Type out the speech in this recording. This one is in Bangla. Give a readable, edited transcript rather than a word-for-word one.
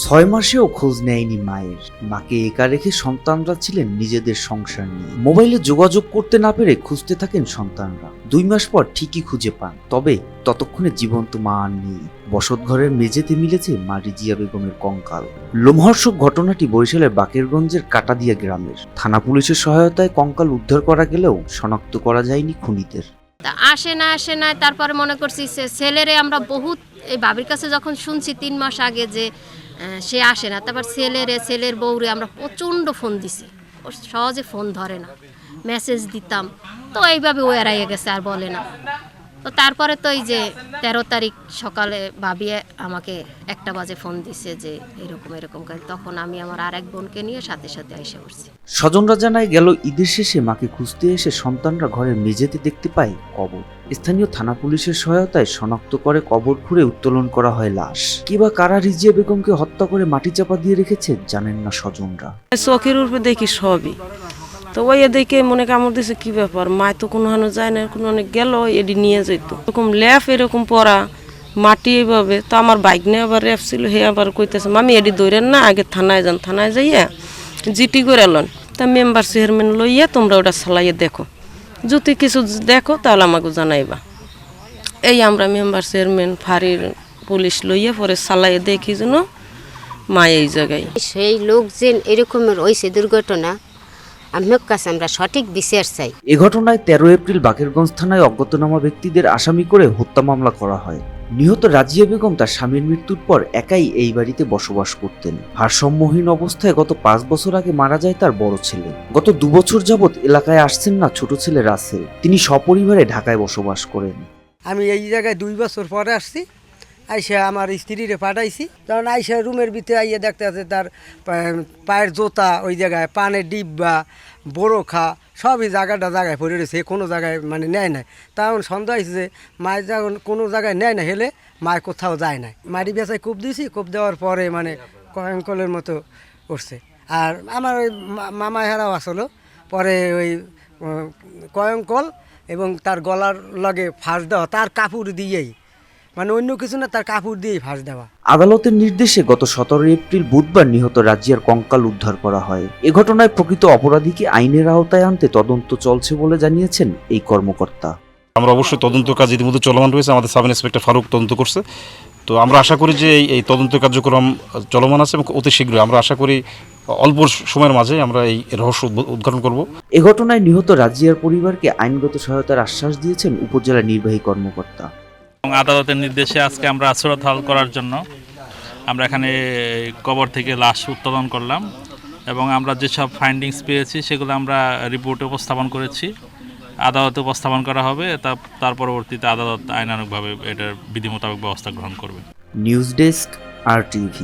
6 মাসেও খোঁজ নেয়নি মায়ের। মাকে একা রেখে সন্তানরা ছিলেন নিজেদের সংসার নিয়ে। মোবাইলে যোগাযোগ করতে না পেরে খুঁজতে থাকেন সন্তানরা। 2 মাস পর ঠিকই খুঁজে পান, তবে ততক্ষণে জীবন্ত মা আর নেই। বসতঘরের মেঝেতে মিলেছে মা রিজিয়া বেগমের কঙ্কাল। লোমহর্ষক ঘটনাটি বরিশালের বাকেরগঞ্জের কাটাদিয়া গ্রামের। থানা পুলিশের সহায়তায় কঙ্কাল উদ্ধার করা গেলেও শনাক্ত করা যায়নি খুনিদের। আসে না তারপরে মনে করছি ছেলেরে আমরা বহুত এই বাবির কাছে যখন শুনছি 3 মাস আগে যে সে আসে না, তারপর ছেলের বউরে আমরা প্রচণ্ড ফোন দিছি, ও সহজে ফোন ধরে না, মেসেজ দিতাম, তো এইভাবে ও এড়াইয়ে গেছে আর বলে না। তো তারপরে তো এই যে 13 তারিখ সকালে ভাবি আমাকে 1টা বাজে ফোন দিছে যে এরকম করে, তখন আমি আমার আরেক বোনকে নিয়ে সাথে এসে পড়ছি। স্বজনরা জানায় গেল ঈদের শেষে মাকে খুঁজতে এসে সন্তানরা ঘরের মেঝেতে দেখতে পায় কবর। স্থানীয় থানা পুলিশের সহায়তায় শনাক্ত করে কবর খুঁড়ে উত্তোলন করা হয় লাশ। কিবা কারা রিজিয়া বেগমকে হত্যা করে মাটি চাপা দিয়ে রেখেছে জানেন না স্বজনরা। চোখের উপরে দেখি সবই, তো ওই দেখে মনে কামড় দিছে, কি ব্যাপার, মায় তো কোনো হানো যায় না, কোনো অনেক গেল এডি নিয়ে যেত, এরকম ল্যাফ এরকম পরা মাটি এইভাবে। তো আমার বাইক নিয়ে আবার র্যাপ ছিল, হে আবার কইতেছে মামি এডি দৌড়েন না, আগে থানায় যান, থানায় যাইয়া জিটি করে এলেন, তা মেম্বার চেয়ারম্যান লইয়া তোমরা ওটা চালাইয়ে দেখো, যদি কিছু দেখো তাহলে আমাকে জানাইবা। এই আমরা মেম্বার চেয়ারম্যান ফাঁড়ির পুলিশ লইয়া পরে চালাইয়ে দেখি যেন মা এই জায়গায়। সেই লোক যে এরকমের হয়েছে দুর্ঘটনা, আমার কাছে আমরা সঠিক বিচার চাই। এ ঘটনায় 13 এপ্রিল বাকেরগঞ্জ থানায় অজ্ঞাতনামা ব্যক্তিদের আসামি করে হত্যা মামলা করা হয়। নিহত রাজিয়া বেগম তার স্বামীর মৃত্যুর পর একাই এই বাড়িতে বসবাস করতেন। ভারসাম্যহীন অবস্থায় গত 5 বছর আগে মারা যায় তার বড় ছেলে। গত 2 বছর যাবৎ এলাকায় আসছেন না ছোট ছেলে রাসেল। তিনি সপরিবারে ঢাকায় বসবাস করেন। আমি এই জায়গায় 2 বছর পরে আসছি, আইসা আমার স্ত্রীরে পাঠাইছি, তখন আইসা রুমের ভিতরে আইয়া দেখতে আছে তার পায়ের জোতা ওই জায়গায়, পানের ডিব্বা, বড়োখা সবই জায়গায় পড়ে রয়েছে, কোনো জায়গায় মানে নেয় নাই। তখন সন্দেহ হয়েছে যে মায়ের যখন কোনো জায়গায় নেয় না, হেলে মায়ের কোথাও যায় না। মাটি বেচায় কূপ দিয়েছি, কূপ দেওয়ার পরে মানে কয়েকলের মতো উঠছে। আর আমার ওই মামা হেরাও আসলো, পরে ওই কয়ঙ্কল এবং তার গলার লগে ফাঁস দেওয়া, তার কাপড় দিয়েই, মানে অন্য কিছু না, তার কাপড় দিয়েই ফাঁস দেওয়া। আদালতের নির্দেশে গত 17 এপ্রিল বুধবার নিহত রাজিয়ার কঙ্কাল উদ্ধার করা হয়। এ ঘটনায় প্রকৃত অপরাধীকে আইনের আওতায় আনতে তদন্ত চলছে বলে জানিয়েছেন এই কর্মকর্তা। আমরা অবশ্যই তদন্ত কাজ ইতিমধ্যে চলমান রয়েছে, আমাদের সাব ইন্সপেক্টর ফারুক তদন্ত করছে। তো আমরা আশা করি যে এই তদন্ত কার্যক্রম চলমান আছে এবং অতি শীঘ্রই আমরা আশা করি অল্প সময়ের মাঝে আমরা এই রহস্য উদ্ঘাটন করব। এ ঘটনায় নিহত রাজিয়ার পরিবারকে আইনগত সহায়তার আশ্বাস দিয়েছেন উপজেলা নির্বাহী কর্মকর্তা। আদালতের নির্দেশে আজকে আমরা আশ্রয় হাল করার জন্য আমরা এখানে কবর থেকে লাশ উত্তোলন করলাম এবং আমরা যেসব ফাইন্ডিংস পেয়েছি সেগুলো আমরা রিপোর্টে উপস্থাপন করেছি, আদালতে উপস্থাপন করা হবে। তার পরবর্তীতে আদালত আইনানুগভাবে এটার বিধি মোতাবেক ব্যবস্থা গ্রহণ করবে। News desk, RTV।